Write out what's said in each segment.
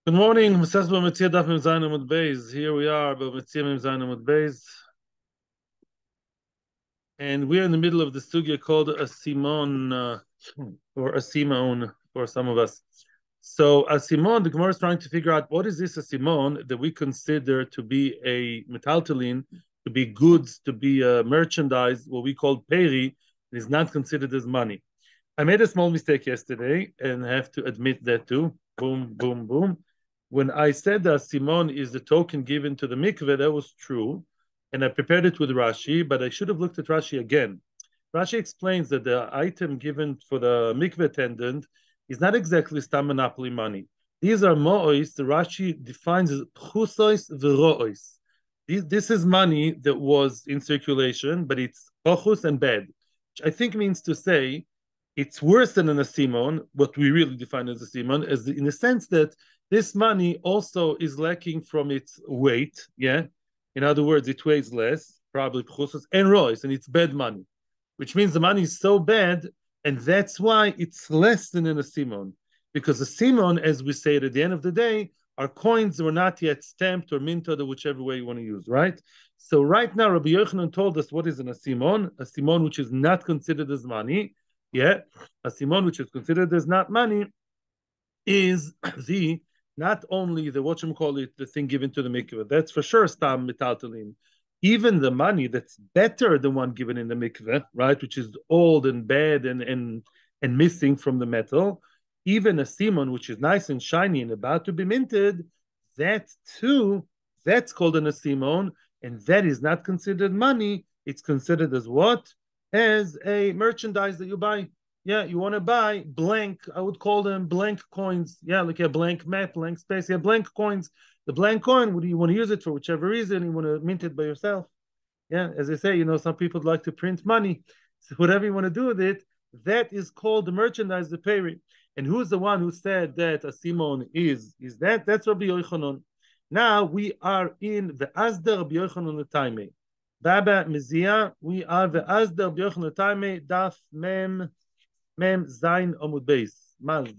Good morning, Metzia Daf Mem Zayin Amud Beis. Here we are, but Metzia Mem Zayin Amud Beis, and we're in the middle of the sugya called Asimon or Asimon for some of us. So Asimon, the Gemara is trying to figure out what is this Asimon that we consider to be a metaltalin, to be goods, to be merchandise, what we call peri, is not considered as money. I made a small mistake yesterday, and I have to admit that too. Boom, boom, boom. When I said that Simon is the token given to the mikveh, that was true, and I prepared it with Rashi, but I should have looked at Rashi again. Rashi explains that the item given for the mikveh attendant is not exactly stam monopoly money. These are mo'ois. The Rashi defines as pchusois v'ro'ois. This is money that was in circulation, but it's pachus and bad, which I think means to say it's worse than an asimon, what we really define as asimon, as in the sense that this money also is lacking from its weight. Yeah, in other words, it weighs less, probably pchusos and rois, and it's bad money, which means the money is so bad, and that's why it's less than an asimon. Because a simon, as we say at the end of the day, are coins that were not yet stamped or minted, or whichever way you want to use, right? So right now, Rabbi Yochanan told us what is an asimon which is not considered as money. Yeah, asimon which is considered as not money is the not only the what you call it, the thing given to the mikveh. That's for sure stam metaltalin. Even the money that's better than one given in the mikveh, right, which is old and bad and missing from the metal. Even a simon, which is nice and shiny and about to be minted, that too, that's called an asimon, and that is not considered money. It's considered as what? As a merchandise that you buy. Yeah, you want to buy blank, I would call them blank coins. Yeah, like a blank map, blank space. Yeah, blank coins. The blank coin, what do you want to use it for whichever reason? You want to mint it by yourself. Yeah, as I say, some people like to print money. So whatever you want to do with it, that is called the merchandise, the peri. And who's the one who said that Asimon is that? That's Rabbi Yochanan. Now we are in the Asda Rabbi Yochanan the Taime. Baba Metzia, we are the Asda Rabbi Yochanan the Taime, Daf Mem Zain Amud Beis. Maz.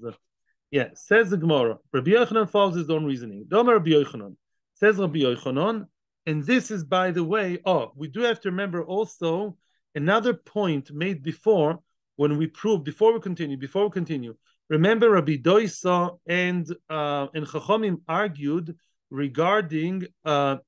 Yeah, says the Gemara. Rabbi Yochanan follows his own reasoning. Domer Rabbi Yochanan. Says Rabbi Yochanan, and this is, by the way, we do have to remember also another point made before when we proved, before we continue. Remember Rabbi Doisa and Chachamim argued regarding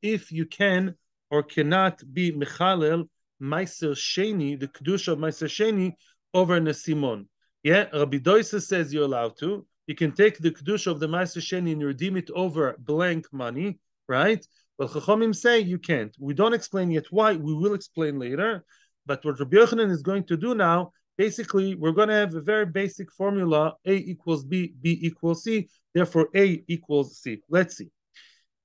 if you can or cannot be Mechalel Meiser Sheni, the Kedusha of Meiser Sheni, over an Asimon. Yeah, Rabbi Doisa says you're allowed to. You can take the Kedusha of the Meiser Sheni and redeem it over blank money, right? But Chachamim say you can't. We don't explain yet why. We will explain later. But what Rabbi Yochanan is going to do now, basically, we're going to have a very basic formula: A equals B, B equals C. Therefore, A equals C. Let's see.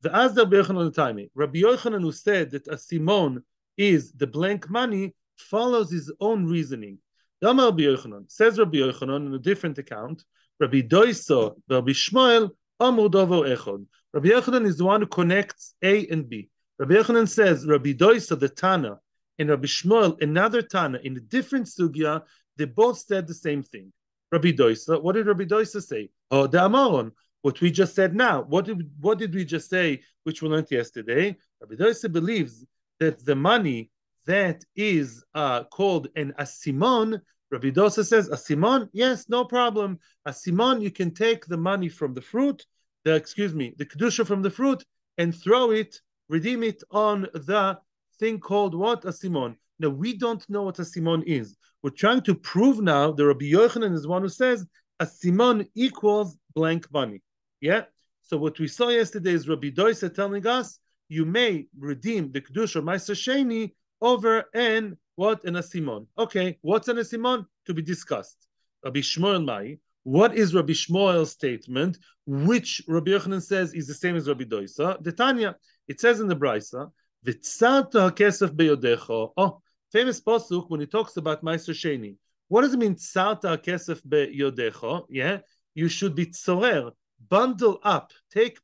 The Asda Rabbi Yochanan Taimi. Rabbi Yochanan, who said that a simon is the blank money, follows his own reasoning. Dama Rabbi Yochanan says Rabbi Yochanan in a different account. Rabbi Doiso, Rabbi Shmuel, Amud Ovo Echod. Rabbi Yochanan is the one who connects A and B. Rabbi Yochanan says Rabbi Doiso, the Tana, and Rabbi Shmuel, another Tana, in a different sugya, they both said the same thing. Rabbi Doiso, what did Rabbi Doiso say? Oh, the Amaron. What we just said now. What did we just say, which we learned yesterday? Rabbi Doisa believes that the money that is called an asimon, Rabbi Dosa says, asimon, yes, no problem. Asimon, you can take the money from the fruit, the kedusha from the fruit, and throw it, redeem it on the thing called what? Asimon. Now, we don't know what asimon is. We're trying to prove now that Rabbi Yochanan is one who says asimon equals blank money. Yeah. So what we saw yesterday is Rabbi Doisa telling us you may redeem the kedusha Meiser Sheni over an what? An asimon. Okay, what's an asimon? To be discussed. Rabbi Shmuel Mai. What is Rabbi Shmuel's statement, which Rabbi Yochanan says is the same as Rabbi Doisa? The Tanya. It says in the Brisa, "V'tzarta hakesef beyodecho." Oh, famous pasuk when he talks about Meiser Sheni. What does it mean? Tzarta hakesef beyodecho. Yeah, you should be tzorer. Bundle up,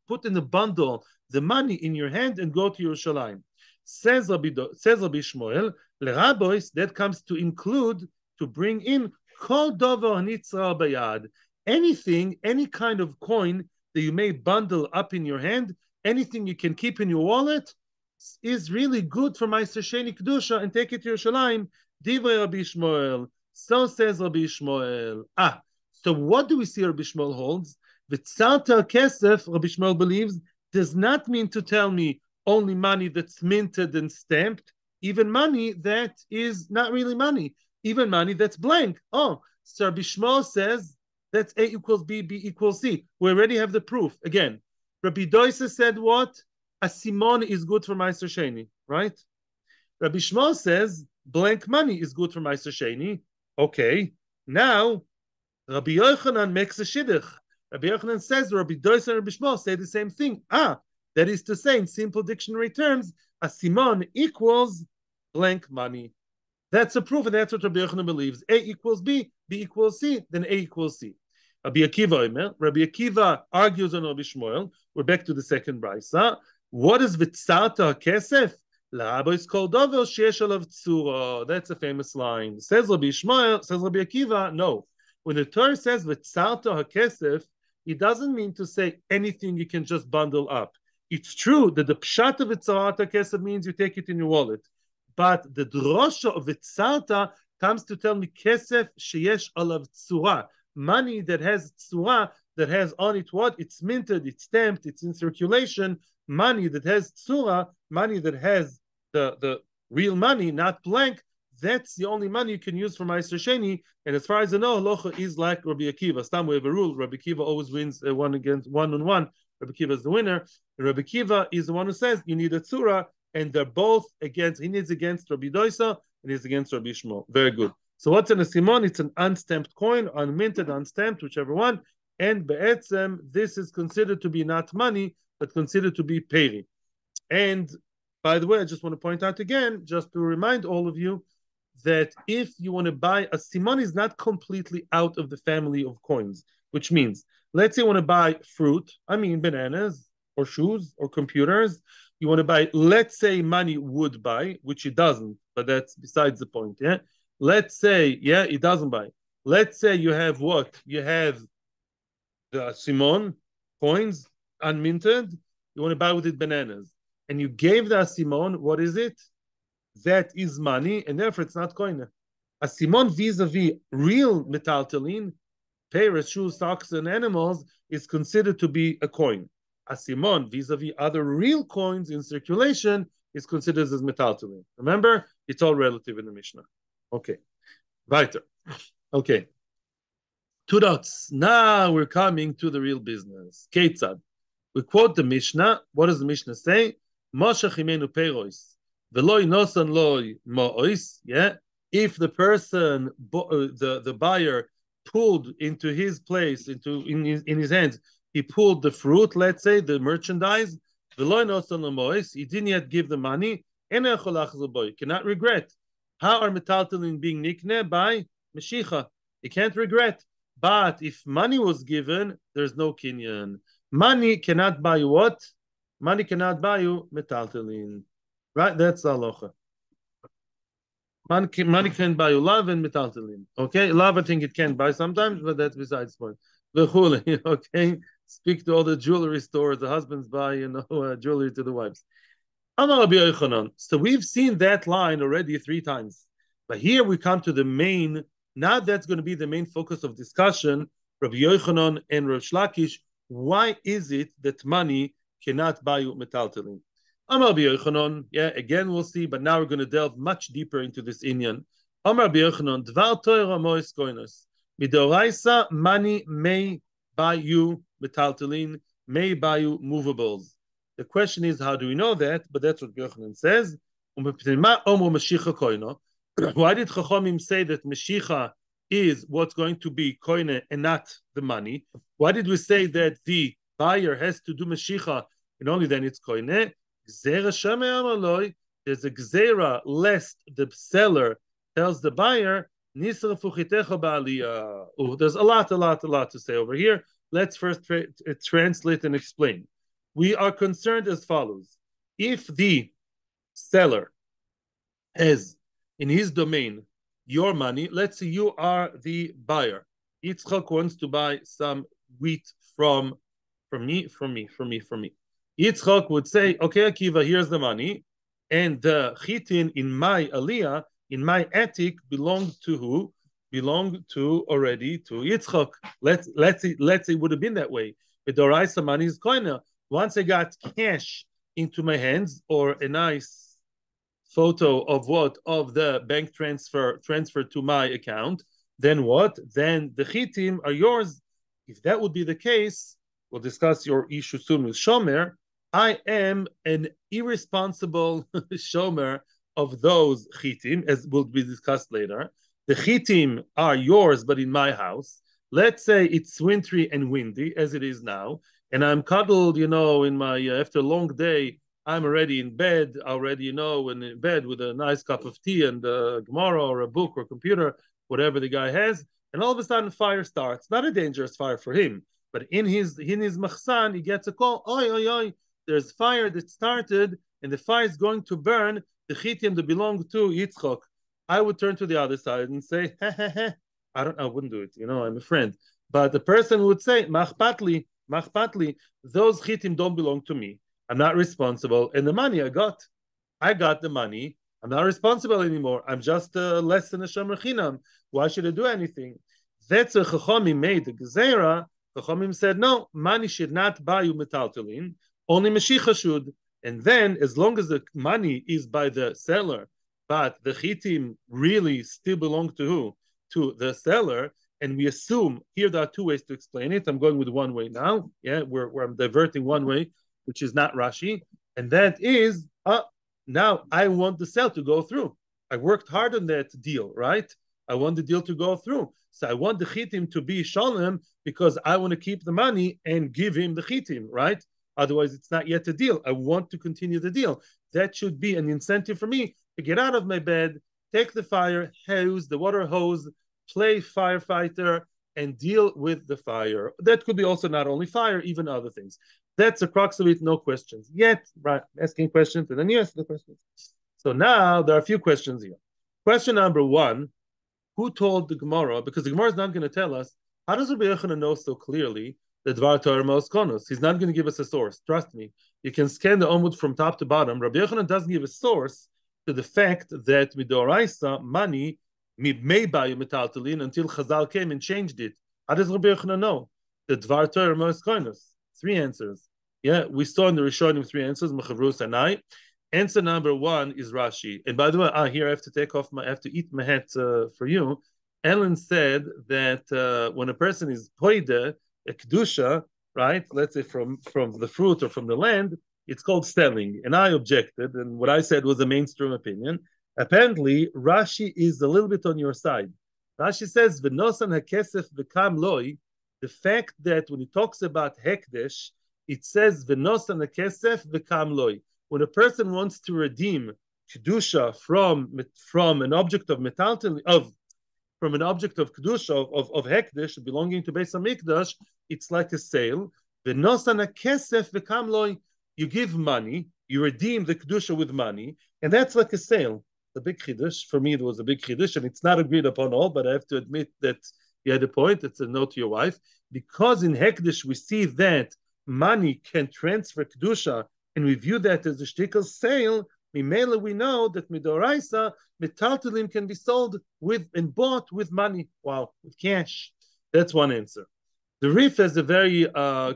put in a bundle the money in your hand and go to Yerushalayim. Says Rabbi Shmuel, lerabois, that comes to include, to bring in kol dover hanitzra bayad, anything, any kind of coin that you may bundle up in your hand, anything you can keep in your wallet, is really good for Meiser Sheni Kedusha, and take it to Yerushalayim. Divrei Rabbi Shmuel. So says Rabbi Shmuel. So what do we see Rabbi Shmuel holds? V'tzalta kesef, Rabbi Shmuel believes, does not mean to tell me only money that's minted and stamped, even money that is not really money, even money that's blank. Oh, so Rabbi Shmuel says that's A equals B, B equals C. We already have the proof. Again, Rabbi Doisa said what? Asimon is good for Meiser Sheni, right? Rabbi Shmuel says blank money is good for Meiser Sheni. Okay, now Rabbi Yochanan makes a shidduch. Rabbi Yochanan says Rabbi Doisa and Rabbi Shmuel say the same thing. That is to say, in simple dictionary terms, Asimon equals blank money. That's a proof, and that's what Rabbi Yochanan believes. A equals B, B equals C, then A equals C. Rabbi Akiva argues on Rabbi Shmuel. We're back to the second brisa. What is v'tzarta kesef? La'abo is called dovel sheyesh alav tzura. That's a famous line. Says Rabbi Shmuel, says Rabbi Akiva, no. When the Torah says v'tzarta hakesef, it doesn't mean to say anything you can just bundle up. It's true that the pshat of v'tzarta kesef means you take it in your wallet. But the drosha of v'tzarta comes to tell me kesef sheyesh alav tzura. Money that has tzura, that has on it what? It's minted, it's stamped, it's in circulation. Money that has tzura, money that has the real money, not blank, that's the only money you can use for Meiser Sheni. And as far as I know, halacha is like Rabbi Akiva. Stam, we have a rule. Rabbi Akiva always wins one on one. Rabbi Akiva is the winner. And Rabbi Akiva is the one who says you need a tzura, and they're both against. He needs against Rabbi Doisa, and he's against Rabbi Shmuel. Very good. So what's an asimon? It's an unstamped coin, unminted, unstamped, whichever one. And be'etzem, this is considered to be not money, but considered to be peri. And by the way, I just want to point out again, just to remind all of you, that if you want to buy, asimon is not completely out of the family of coins, which means, let's say you want to buy fruit, bananas, or shoes, or computers. You want to buy, let's say money would buy, which it doesn't, but that's besides the point, yeah? Let's say, it doesn't buy. Let's say you have what? You have the asimon coins, unminted. You want to buy with it bananas. And you gave the asimon, what is it? That is money, and therefore it's not coin. Asimon vis-a-vis real metaltalin, pairs, shoes, socks, and animals, is considered to be a coin. Asimon vis-a-vis other real coins in circulation is considered as metaltalin. Remember, it's all relative in the Mishnah. Okay, weiter. Okay, 2 dots. Now we're coming to the real business. Ketzad. We quote the Mishnah. What does the Mishnah say? Moshach imenu peiros, veloy nosan loy mo'os. Yeah. If the person, the buyer, pulled into his place, in his hands, he pulled the fruit. Let's say the merchandise. Veloy nosan lo mo'os. He didn't yet give the money. Ena yachol achzor bo. Cannot regret. How are metaltalin being nikne? By meshicha. You can't regret. But if money was given, there's no kinyan. Money cannot buy you what? Money cannot buy you metaltalin. Right? That's halacha. Money can buy you love and metaltalin. Okay? Love, I think it can buy sometimes, but that's besides the point. Okay? Speak to all the jewelry stores. The husbands buy, jewelry to the wives. So we've seen that line already 3 times. But here we come to the main, now that's going to be the main focus of discussion, Rabbi Yochanan and Rav Lakish. Why is it that money cannot buy you metaltalin? Amar Rabbi Yochanan, again we'll see, but now we're going to delve much deeper into this inyan. Amar Rabbi Yochanan, Dvar Torah mois koinos. Midoraisa, money may buy you metaltalin, may buy you movables. The question is, how do we know that? But that's what Yochanan says. Why did Chachamim say that Meshicha is what's going to be koine and not the money? Why did we say that the buyer has to do Meshicha and only then it's koine? There's a gzera lest the seller tells the buyer, there's a lot to say over here. Let's first translate and explain. We are concerned as follows. If the seller has in his domain your money, let's say you are the buyer. Yitzchak wants to buy some wheat from for me. Yitzchak would say, okay, Akiva, here's the money, and the chitin in my aliyah, in my attic, belonged to who? Belonged to already to Yitzchak. Let's say it would have been that way. But the Raisa money is koina. Once I got cash into my hands, or a nice photo of what, of the bank transfer to my account, then what? Then the chitim are yours. If that would be the case, we'll discuss your issue soon with Shomer. I am an irresponsible shomer of those chitim, as will be discussed later. The chitim are yours, but in my house. Let's say it's wintry and windy, as it is now, and I'm cuddled, in my after a long day. I'm already in bed, in bed with a nice cup of tea and a Gemara or a book or computer, whatever the guy has, and all of a sudden fire starts. Not a dangerous fire for him, but in his machsan, he gets a call. Oi, oi, oi! There's fire that started, and the fire is going to burn the chitim that belong to Yitzchak. I would turn to the other side and say, I wouldn't do it. I'm a friend. But the person would say, machpatli, those chitim don't belong to me. I'm not responsible. And the money I got the money. I'm not responsible anymore. I'm just less than a shomer chinam. Why should I do anything? That's a Chachamim made the gezerah. Chachamim said, no, money should not buy you metaltalin. Only Mashiach should. And then, as long as the money is by the seller, but the chitim really still belong to who? To the seller. And we assume, here there are two ways to explain it. I'm going with one way now. Yeah, where I'm diverting one way, which is not Rashi. And that is, now I want the sale to go through. I worked hard on that deal, right? I want the deal to go through. So I want the chitim to be shalom because I want to keep the money and give him the chitim, right? Otherwise, it's not yet a deal. I want to continue the deal. That should be an incentive for me to get out of my bed, take the fire hose, the water hose, play firefighter, and deal with the fire. That could be also not only fire, even other things. That's a crux of it, no questions. Yet, right, asking questions, and then you ask the questions. So now there are a few questions here. Question number one, who told the Gemara? Because the Gemara is not going to tell us, how does Rabbi Yochanan know so clearly that Dvar Torah Mos Konos? He's not going to give us a source. Trust me. You can scan the Amud from top to bottom. Rabbi Yochanan doesn't give a source to the fact that Midoraisa, money, may buy you metaltalin until Chazal came and changed it. How does Rabbi Yochanan know? The Dvar Torah Mos Konos. Three answers. Yeah, we saw in the Rishonim three answers, Mechavrus and I. Answer number one is Rashi. And by the way, here I have to eat my hat for you. Ellen said that when a person is poide, a kedusha, right? Let's say from the fruit or from the land, it's called selling. And I objected, and what I said was a mainstream opinion. Apparently, Rashi is a little bit on your side. Rashi says, "V'nosan hakesef v'kam loi." The fact that when he talks about hekdesh, it says "V'nosan hakesef v'kam loi." When a person wants to redeem kedusha from an object of metaltalin from an object of kedusha of hekdesh belonging to Beis Hamikdash, it's like a sale. V'nosan hakesef v'kam loi. You give money, you redeem the kedusha with money, and that's like a sale. The big chiddush for me, it was a big chiddush, and it's not agreed upon all. But I have to admit that you had a point. It's a note to your wife, because in hekdesh we see that money can transfer kedusha, and we view that as a shtickle sale. Mimela, we know that midoraisa metaltalim can be sold with and bought with money. Wow, with cash. That's one answer. The Rif has a very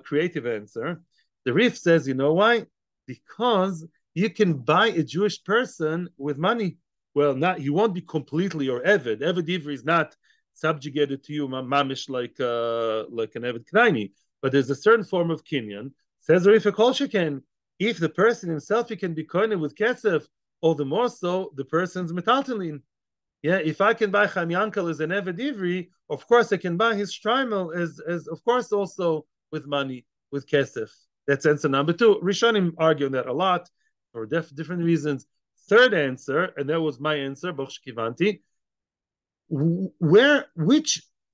creative answer. The Rif says, you know why? Because you can buy a Jewish person with money. Well, you won't be completely your Eved. Eved Ivri is not subjugated to you, mamish, like an Eved Knaini. But there's a certain form of Kinyan. Says the Rif Kol Sheken, if the person himself, he can be koine with kesef, all the more so the person's metaltalin. Yeah, if I can buy Chaim Yankel as an Eved Ivri, of course I can buy his Shtraimel as of course also with money, with kesef. That's answer number two. Rishonim argue on that a lot for different reasons. Third answer, and that was my answer, Boch Kivanti.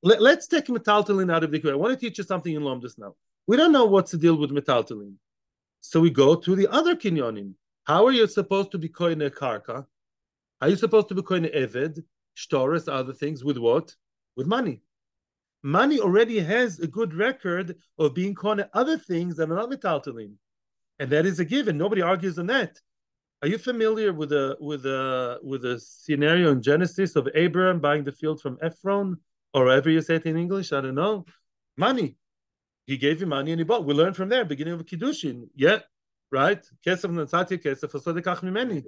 Let's take metaltalin out of the equation. I want to teach you something in Lomdus now. We don't know what's the deal with metaltalin. So we go to the other kinyonim. How are you supposed to be koine karka? How are you supposed to be koine eved, shtoris, other things, with what? With money. Money already has a good record of being called other things that are not metaltalin, and that is a given. Nobody argues on that. Are you familiar with a scenario in Genesis of Abraham buying the field from Ephron, or however you say it in English? I don't know. Money. He gave him money and he bought. We learn from there, beginning of Kiddushin. Yeah, right? Kesef natzati kesef asodekach mimeni.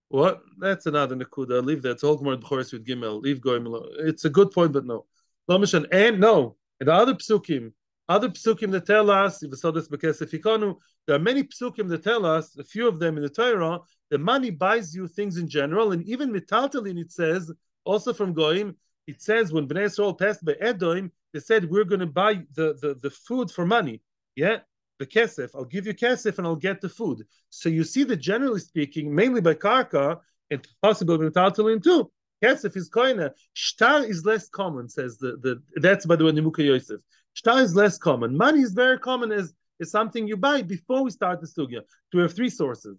What? That's another nakuda. Leave that. It's all Gemara B'choros with Gimel. Leave going. It's a good point, but no. And no. And the other psukim that tell us, there are many psukim that tell us, a few of them in the Torah, that money buys you things in general, and even metaltalin, it says, also from Goim, it says when Bnei Yisrael passed by Edom, they said, we're going to buy the food for money. Yeah? The kesef, I'll give you kesef and I'll get the food. So you see that generally speaking, mainly by karka, and possibly metaltalin too, kesef is koina. Shtar is less common, says that's by the way Nimuka Yosef. Shtar is less common. Money is very common as something you buy before we start the sugya. We have three sources.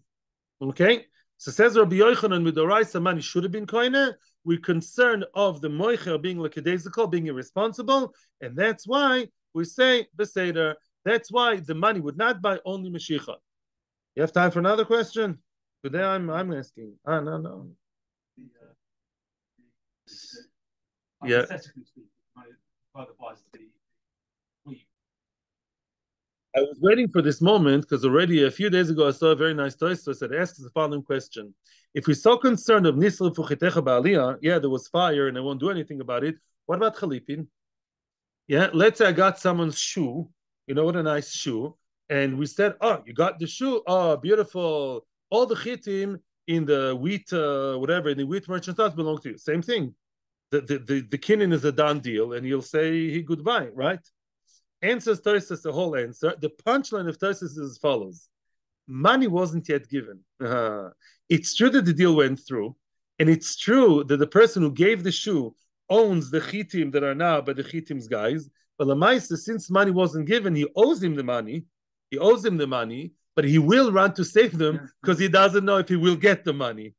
Okay? So says Rabbi Yochanan with the Raisa, money should have been koina. We're concerned of the moicher being lakedezikol, being irresponsible, and that's why we say beseder. That's why the money would not buy only Mashiach. You have time for another question? Today I'm asking. No. Yeah. I was waiting for this moment because already a few days ago I saw a very nice Tosfos that asked the following question. If we're so concerned of Nisra Fuchitecha Ba'aliyah, yeah, there was fire and I won't do anything about it. What about Chalipin? Yeah, let's say I got someone's shoe. You know what a nice shoe. And we said, oh, you got the shoe. Oh, beautiful. All the chitim in the wheat, whatever, in the wheat merchant stores belong to you. Same thing. The kinyan is a done deal, and you'll say goodbye, right? Answers Tosfos the whole answer. The punchline of Tosfos is as follows. Money wasn't yet given. It's true that the deal went through, and it's true that the person who gave the shoe owns the chitim that are now by the chitim's guys. But Lamaisa, since money wasn't given, he owes him the money. He owes him the money, but he will run to save them because he doesn't know if he will get the money.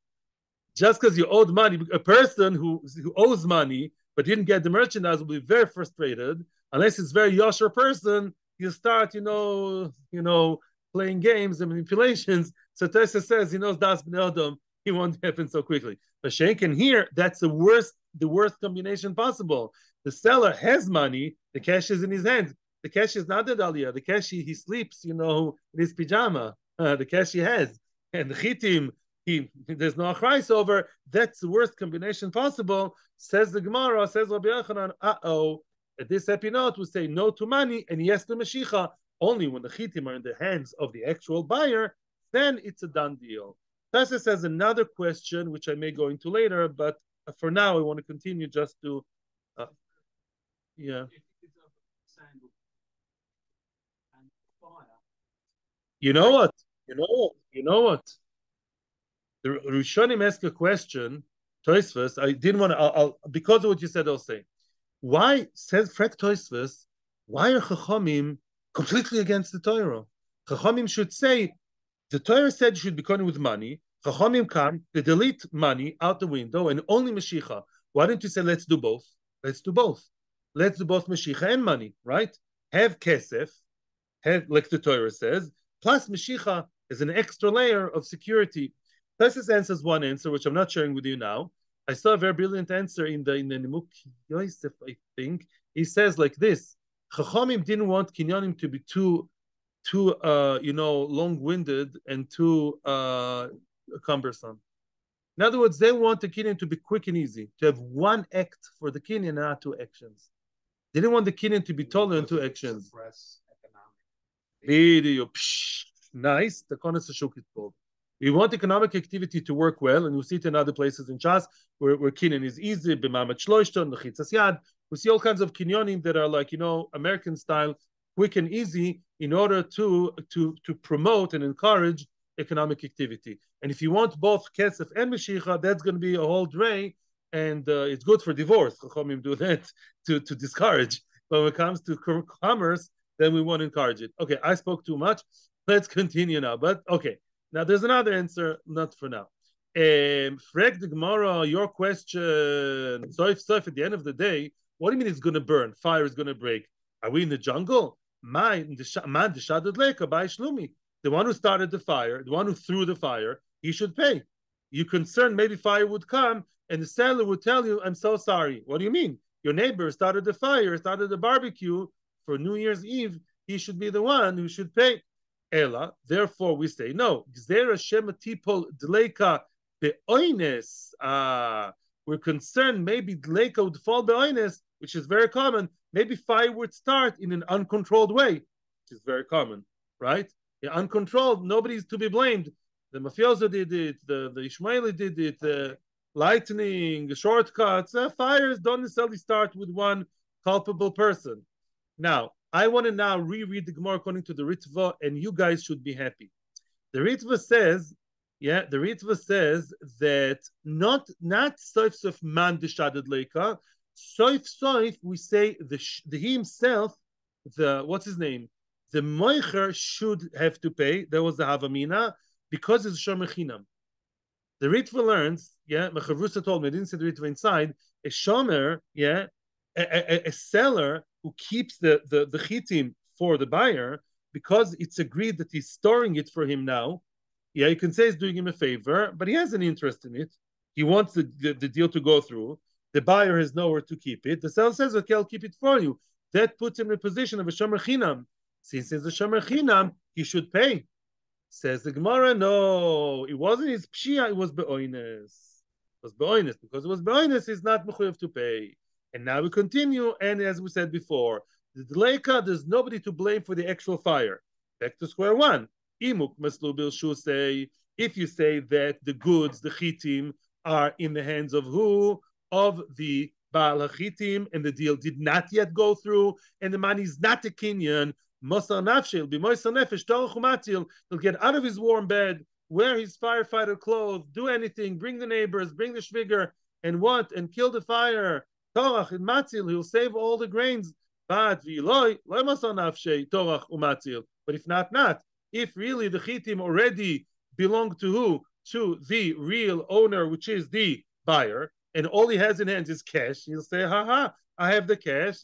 Just because you owed money, a person who owes money but didn't get the merchandise will be very frustrated. Unless it's a very yosher person, you start, playing games and manipulations. So Tosfos says he knows das b'nei Adam. It won't happen so quickly. But Shenken here, that's the worst combination possible. The seller has money, the cash is in his hand. The cash is not the Dahlia. The cash he sleeps, in his pajama. The cash he has. And the chitim, there's no achrais over. That's the worst combination possible. Says the Gemara, says Rabbi Yochanan, at this happy note, we say no to money and yes to Mashiach. Only when the chitim are in the hands of the actual buyer, then it's a done deal. Tosfos has another question, which I may go into later, but for now, I want to continue just to, yeah. You know what? The Rishonim ask a question, Tosfos. I didn't want to, because of what you said, I'll say. Why, says Frek Tosfos, why are Chachamim completely against the Torah? Chachamim should say, the Torah said you should be coming with money. Chachamim come, they delete money out the window and only Mashiach. Why don't you say, let's do both? Let's do both. Let's do both Mashiach and money, right? Have kesef, like the Torah says, plus Mashiach is an extra layer of security. Tosfos answers one answer, which I'm not sharing with you now. I saw a very brilliant answer in the Nimuk Yosef, I think. He says like this: Chachamim didn't want kinyanim to be too long-winded and too cumbersome. In other words, they want the kinyan to be quick and easy, to have one act for the kinyan, not two actions. They didn't want the kinyan to be taller in two actions. Video, nice. The Konas Shuk is called. We want economic activity to work well, and you see it in other places in Shas where kinyan is easy, b'mamat shloishton, lechitzas yad. We see all kinds of kinyonim that are like, American style, quick and easy, in order to promote and encourage economic activity. And if you want both kesef and Mashiach, that's going to be a whole dray, and it's good for divorce. Chachamim do that to discourage. But when it comes to commerce, then we want to encourage it. Okay, I spoke too much. Let's continue now. But okay, now there's another answer, not for now. Frek the Gemara, your question. So if at the end of the day, What do you mean it's going to burn? Fire is going to break. Are we in the jungle? The one who started the fire, the one who threw the fire, he should pay. You're concerned maybe fire would come and the seller would tell you, I'm so sorry. What do you mean? Your neighbor started the fire, started the barbecue for New Year's Eve. He should be the one who should pay. Ella, therefore we say, no. We're concerned maybe dleika would fall be'oines, which is very common. Maybe fire would start in an uncontrolled way, which is very common, right? Yeah, uncontrolled, nobody's to be blamed. The mafioso did it, the Ishmaeli did it, the lightning, shortcuts, fires don't necessarily start with one culpable person. Now, I want to now reread the Gemara according to the Ritva, and you guys should be happy. The Ritva says, that not soif soif man deshaded leika, soif we say the he himself, the what's his name, the moicher should have to pay. There was the havamina because it's shomer chinam. The Ritva learns, Mechavrusa told me, I didn't see the Ritva inside, a shomer, a seller who keeps the chitim for the buyer because it's agreed that he's storing it for him now. Yeah, you can say he's doing him a favor, but he has an interest in it. He wants the deal to go through. The buyer has nowhere to keep it. The seller says, okay, I'll keep it for you. That puts him in a position of a shomer chinam. Since it's a shomer chinam, he should pay. Says the Gemara, no, it wasn't his pshia, it was be'oines. It was be'oines. Because it was be'oines, he's not mechuyev to pay. And now we continue, and as we said before, the deleika, there's nobody to blame for the actual fire. Back to square one. Imuk maslubil shu say, if you say that the goods, the chitim, are in the hands of who? Of the Baal HaChitim, and the deal did not yet go through, and the money is not a kinyan, Mosar nafshil, b'moisar nefesh, torach umatil, he'll get out of his warm bed, wear his firefighter clothes, do anything, bring the neighbors, bring the shviger, and what? And kill the fire. Torach and matil, he'll save all the grains. But v'iloi, loy mosar nafshei, torach umatil. But if not. If really the chitim already belong to who? To the real owner, which is the buyer, and all he has in hands is cash, he'll say, I have the cash.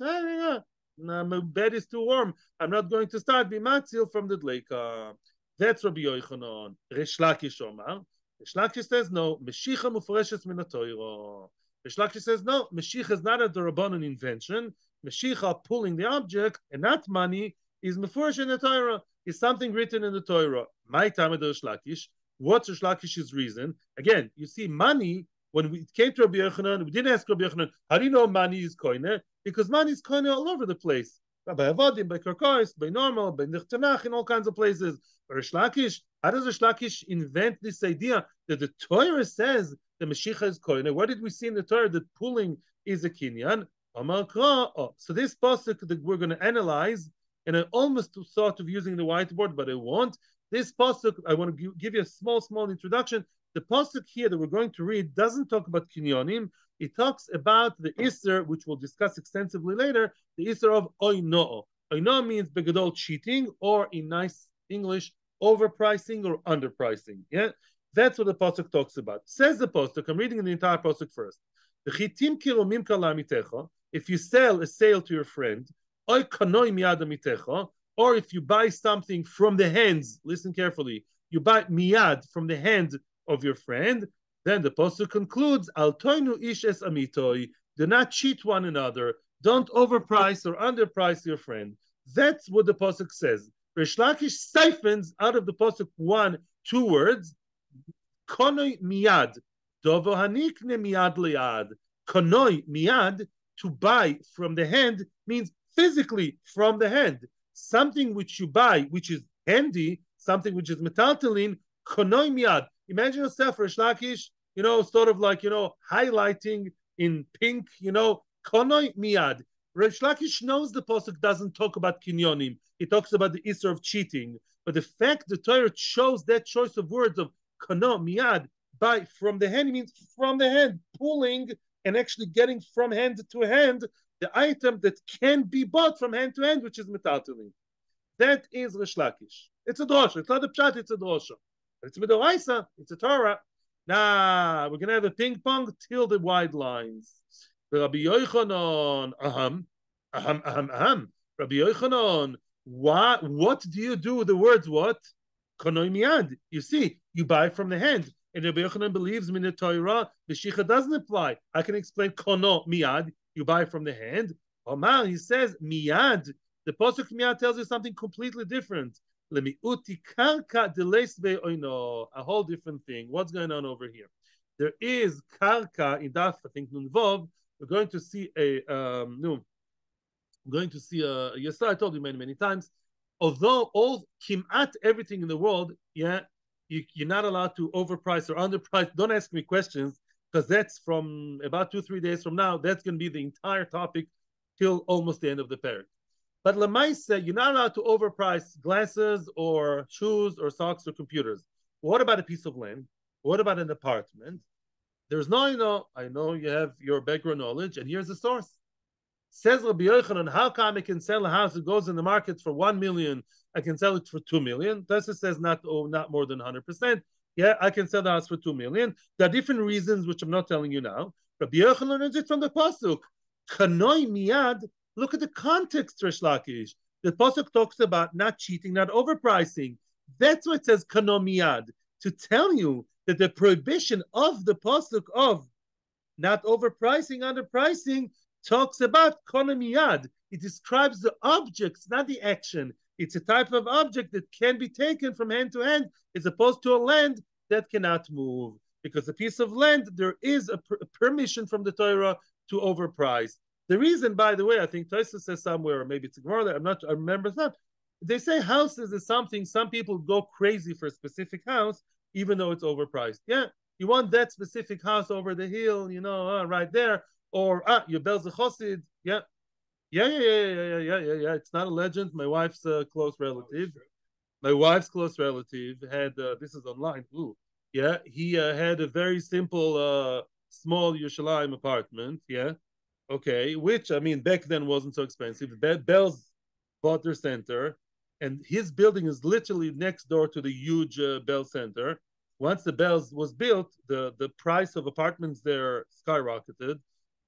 My bed is too warm. I'm not going to start bimatzil from the dleika. That's Rabbi Yochanan. Raish Lakish Omar. Raish Lakish says no. Meshicha mufreshes min Torah. Raish Lakish says no. Meshicha is not a Rabbanan invention. Meshicha, pulling the object and not money, is mufresh in the Torah. Is something written in the Torah. My time at Raish Lakish. What's Raish Lakish's reason? Again, you see, money. When we came to Rabbi Yochanan, we didn't ask Rabbi Yochanan, how do you know money is koine? Because money is koine all over the place. By avodim, by karkais, by normal, by nichtanach, in all kinds of places. But Raish Lakish, how does Raish Lakish invent this idea that the Torah says the Mashiach is koine? What did we see in the Torah that pulling is a kinyan? So this pasuk that we're going to analyze, and I almost thought of using the whiteboard, but I won't. This pasuk, I want to give you a small introduction. The pasuk here that we're going to read doesn't talk about kinyonim. It talks about the isser, which we'll discuss extensively later, the isser of oino. Oino means begadol, cheating, or in nice English, overpricing or underpricing. Yeah, that's what the pasuk talks about. Says the pasuk. I'm reading the entire pasuk first. The chitim kiromim kalamitecha. If you sell a sale to your friend, oy kanoi miyad mitecha, or if you buy something from the hands. Listen carefully. You buy miyad from the hand of your friend, then the pasuk concludes, Al toinu ish es amitoi, do not cheat one another, don't overprice or underprice your friend. That's what the pasuk says. Raish Lakish siphons out of the pasuk 2 words, konoi miyad, dovo hanikne miyad liad. Konoi miyad, to buy from the hand, means physically from the hand. Something which you buy, which is handy, something which is metaltalin, konoi miyad. Imagine yourself, Raish Lakish, sort of like, highlighting in pink, konoi miyad. Raish Lakish knows the pasuk doesn't talk about kinyonim. It talks about the isser of cheating. But the fact the Torah chose that choice of words of kono miyad, buy from the hand, means from the hand, pulling and actually getting from hand to hand the item that can be bought from hand to hand, which is metaltalin. That is Raish Lakish. It's a drosha. It's not a pshat, it's a drosha. It's midoraisa, it's a Torah. Nah, we're going to have a ping pong till the wide lines. Rabbi Yochanan, aham. Rabbi Yochanan, what do you do with the words what? Konoi miyad. You see, you buy from the hand. And Rabbi Yochanan believes in the Torah, the Shicha doesn't apply. I can explain kono miyad, you buy from the hand. Omar, he says miyad. The Pasuk miyad tells you something completely different. Lemiuti karka delesbe oino. A whole different thing. What's going on over here? There is karka in Daf, I think Nunvov. We're going to see no, I'm going to see yes, I told you many times. Although all kimat everything in the world, yeah, you're not allowed to overprice or underprice. Don't ask me questions because that's from about 2-3 days from now. That's going to be the entire topic till almost the end of the parak. But Lamaisa, you're not allowed to overprice glasses or shoes or socks or computers. What about a piece of land? What about an apartment? There's no, I know you have your background knowledge, and here's the source. Says Rabbi Yochanan, how come I can sell a house that goes in the market for 1 million? I can sell it for 2 million. Tessa says not more than 100%. Yeah, I can sell the house for 2 million. There are different reasons, which I'm not telling you now. Rabbi Yochanan is it from the pasuk. Kanoi miyad. Look at the context, Rish Lakish. The pasuk talks about not cheating, not overpricing. That's what it says kanoi miyad, to tell you that the prohibition of the pasuk of not overpricing, underpricing, talks about konamiyad. It describes the objects, not the action. It's a type of object that can be taken from hand to hand, as opposed to a land that cannot move. Because a piece of land, there is a permission from the Torah to overprice. The reason, by the way, I think Tosfos says somewhere, or maybe it's a Gemara, I remember it's not. They say houses is something, some people go crazy for a specific house, even though it's overpriced. Yeah, you want that specific house over the hill, right there. Or your bel's a chosid. Yeah. It's not a legend. My wife's close relative. My wife's close relative had this is online. Ooh, yeah. He had a very simple, small Yerushalayim apartment. Yeah. Okay. Which I mean, back then wasn't so expensive. Bell's bought their center, and his building is literally next door to the huge Bell Center. Once the Bells was built, the price of apartments there skyrocketed.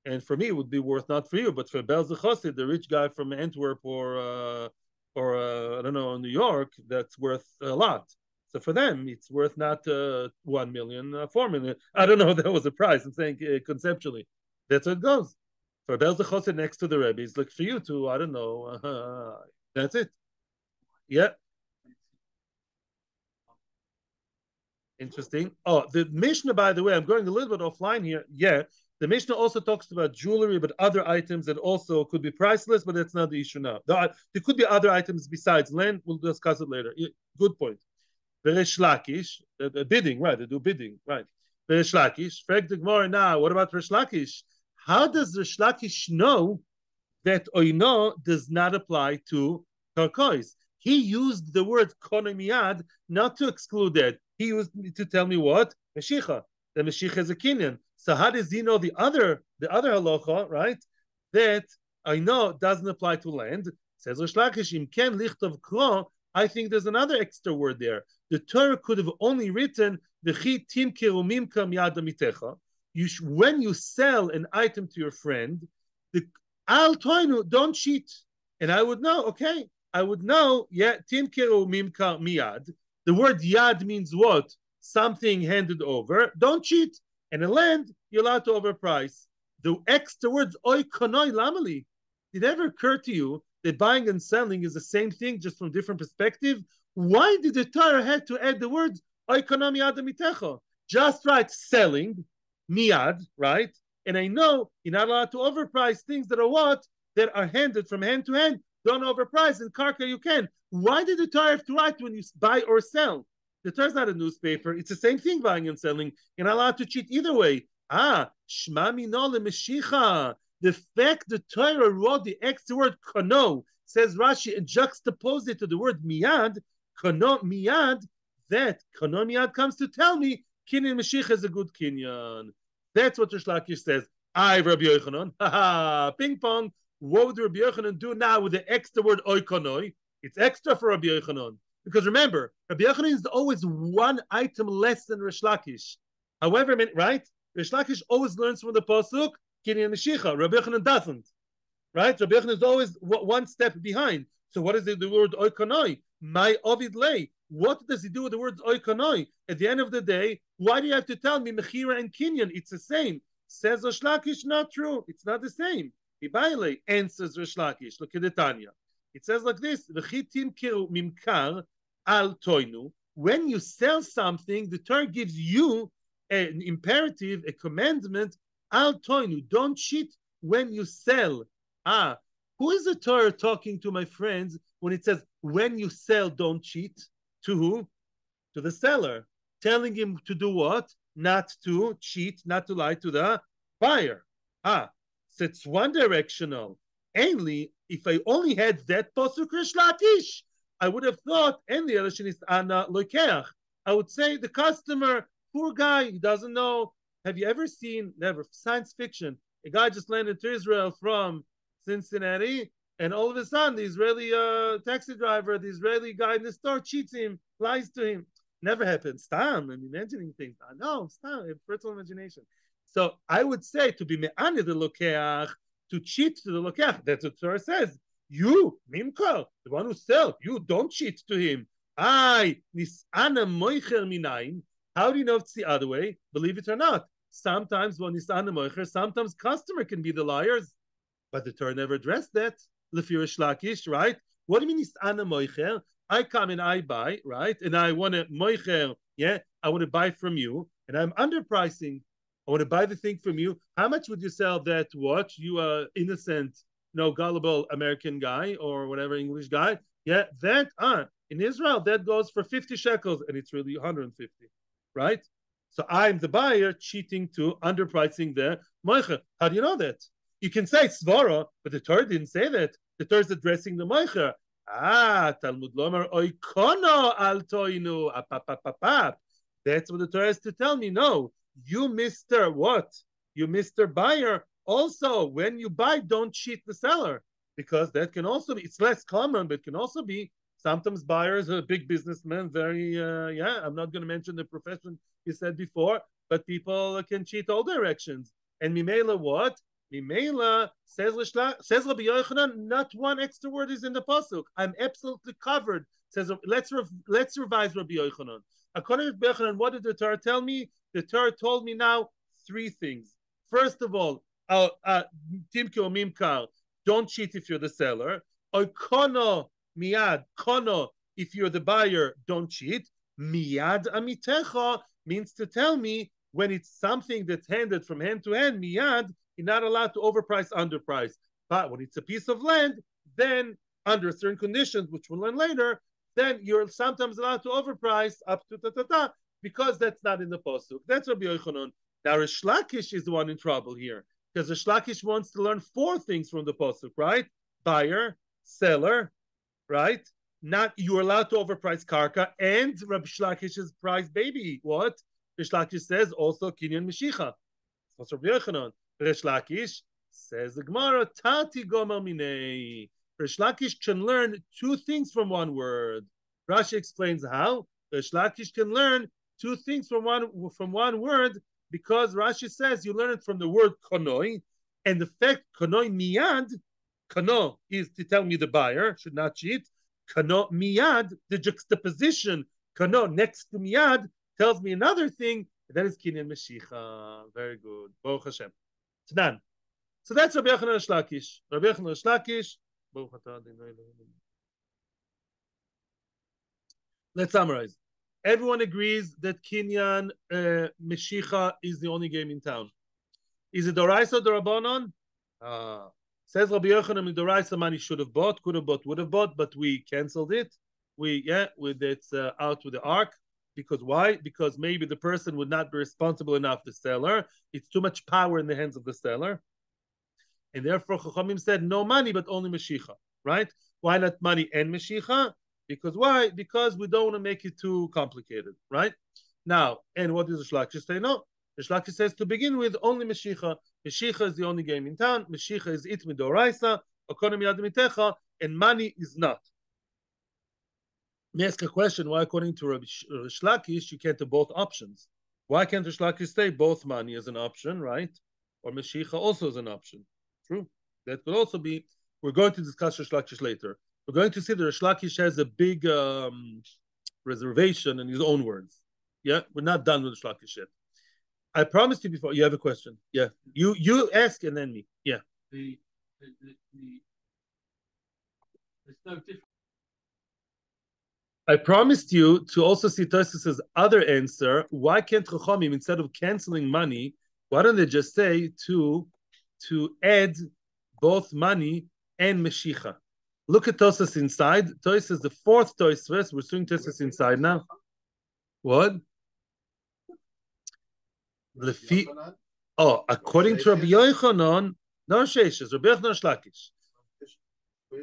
And for me, it would be worth, not for you, but for Belz Chosid, the rich guy from Antwerp or I don't know, New York, that's worth a lot. So for them, it's worth not 1 million, 4 million. I don't know if that was a price. I'm saying conceptually. That's how it goes. For Belz Chosid next to the Rabi, it's like for you to, I don't know. That's it. Yeah. Interesting. Oh, the Mishnah, by the way, I'm going a little bit offline here. Yeah, the Mishnah also talks about jewelry, but other items that also could be priceless, but that's not the issue now. There could be other items besides land. We'll discuss it later. Good point. Raish Lakish, bidding, right? They do bidding, right? Raish Lakish. Frag the Gemara now. What about Raish Lakish? How does Raish Lakish know that oino does not apply to turquoise? He used the word konomiyad not to exclude that. He used to tell me what? Meshicha. The Meshicha is a kinyan. So how does he know the other halacha, right? That I know doesn't apply to land. Says Rish Lakish, im ken lichtov kro. I think there's another extra word there. The Torah could have only written v'chi timkeru mimka miyad mitecha. When you sell an item to your friend, the al toinu, don't cheat. And I would know, okay, I would know, yeah, timkeru mimka miyad. The word yad means what? Something handed over. Don't cheat. And in land, you're allowed to overprice. The extra words, oy konoi lamali. Did it ever occur to you that buying and selling is the same thing, just from a different perspective? Why did the Torah have to add the words oy konoi miyad mitecha? Just right, selling, miyad, right? And I know you're not allowed to overprice things that are what? That are handed from hand to hand. Don't overprice. In karka you can. Why did the Torah have to write when you buy or sell? The Torah is not a newspaper. It's the same thing, buying and selling. You're not allowed to cheat either way. Shma mino lemeshicha. The fact the Torah wrote the extra word kono, says Rashi, and juxtaposed it to the word miyad, kono miyad, that kono miyad comes to tell me kinyan meshicha is a good kinyan. That's what Rish Lakish says. I, Rabbi Yochanan, ping pong. What would Rabbi Yochanan do now with the extra word oikonoi? It's extra for Rabbi Yochanan. Because remember, Rabbi Yochanan is always one item less than Rish Lakish. However, right? Rish Lakish always learns from the Pasuk, Kinyan Mashicha. Rabbi Yochanan doesn't. Right? Rabbi Yochanan is always one step behind. So what is the word oikonoi? My ovid lay. What does he do with the word oikonoi? At the end of the day, why do you have to tell me mechira and kinyan? It's the same. Says Raish Lakish, not true. It's not the same. Ibaile answers Raish Lakish. Look at the Tanya. It says like this: V'chitim kiru mimkar al toinu. When you sell something, the Torah gives you an imperative, a commandment. Al toinu. Don't cheat when you sell. Who is the Torah talking to, my friends, when it says, when you sell, don't cheat? To who? To the seller. Telling him to do what? Not to cheat, not to lie to the buyer. So it's one directional. Ainly, if I only had that posuk Raish Lakish, I would have thought, and the Elishanist Ana Lokeach. I would say the customer, poor guy, he doesn't know. Have you ever seen, never, science fiction, a guy just landed to Israel from Cincinnati, and all of a sudden, the Israeli taxi driver, the Israeli guy in the store cheats him, lies to him. Never happened. Stam, I'm imagining things. No, stam, personal imagination. So I would say to be me'ane the lokeach, to cheat to the lokeach. That's what Torah says. You, Mimkar, the one who sells, you don't cheat to him. Nis'ana moicher minayin. How do you know if it's the other way? Believe it or not. Sometimes when nis'ana moicher, sometimes customer can be the liars. But the Torah never addressed that. Lefi Raish Lakish, right? What do you mean nis'ana moicher? I come and I buy, right? And I want to moicher, yeah? I want to buy from you, and I'm underpricing. I want to buy the thing from you. How much would you sell that watch? You innocent, no gullible American guy or whatever English guy. Yeah, that in Israel that goes for 50 shekels, and it's really 150, right? So I'm the buyer cheating to underpricing the moicher. How do you know that? You can say svara, but the Torah didn't say that. The Torah is addressing the moicher. Talmud Lomar oikono al toinu. That's what the Torah has to tell me. No, you Mr. What? You Mr. Buyer. Also, when you buy, don't cheat the seller, because that can also be, it's less common, but it can also be sometimes buyers are big businessmen, very, I'm not going to mention the profession you said before, but people can cheat all directions. And Mimela what? Mimela says Rabbi Yochanan, not one extra word is in the pasuk. I'm absolutely covered. Says let's revise Rabbi Yochanan. According to Rabbi Yochanan, what did the Torah tell me? The Torah told me now three things. First of all, timke or mimkar, don't cheat if you're the seller. Kono miad, kono, if you're the buyer, don't cheat. Miad amitecha means to tell me when it's something that's handed from hand to hand, miyad, you're not allowed to overprice, underprice. But when it's a piece of land, then under certain conditions, which we'll learn later, then you're sometimes allowed to overprice up to because that's not in the pasuk. That's Rabbi Yochanan. Now Raish Lakish is the one in trouble here, because Raish Lakish wants to learn four things from the pasuk, right? Buyer, seller, right? Not you're allowed to overprice karka, and Rabbi Lakish's price baby. What? Raish Lakish says also kinyan meshicha. What's Rabbi Yochanan? Raish Lakish says the Gemara, Tati Gomer Minei. Raish Lakish can learn two things from one word. Rashi explains how. Raish Lakish can learn two things from one word, because Rashi says you learn it from the word konoi, and the fact konoi miyad, kono is to tell me the buyer should not cheat. Kono miyad, the juxtaposition, kono next to miyad, tells me another thing, and that is kinyan meshicha. Very good. Baruch Hashem. Tanan. So that's Rabbi Yochanan Raish Lakish. Rabbi Yochanan Raish Lakish. Let's summarize. Everyone agrees that kinyan meshicha is the only game in town. Is it Doraisa or Dorabanan? Says Rabbi Yochanan, Doraisa money should have bought, could have bought, would have bought, but we canceled it. It's out with the ark. Because why? Because maybe the person would not be responsible enough, the seller. It's too much power in the hands of the seller. And therefore, Chachamim said no money, but only Mashicha, right? Why not money and Mashicha? Because why? Because we don't want to make it too complicated, right? Now, and what does the Lakish say? No. The Lakish says to begin with, only Mashicha. Mashicha is the only game in town. Mashicha is it midoraisa, economy admitecha, and money is not. Let me ask a question. Why, according to Raish Lakish, you can't have both options? Why can't Raish Lakish say both money as an option, right? or Meshicha also is an option. True. That could also be. We're going to discuss Raish Lakish later. We're going to see that Raish Lakish has a big reservation in his own words. Yeah, we're not done with Raish Lakish yet. I promised you before. You have a question? Yeah. You ask and then me. Yeah. It's no different. I promised you to also see Tosfos' other answer. Why can't Chachamim, instead of canceling money, why don't they just say to add both money and Meshicha? Look at Tosfos inside. Tosfos, the fourth Tosfos. We're doing Tosfos inside now. What? According to Rabbi Yochanan, no Sheishes, Rabbi Yochanan Lakish.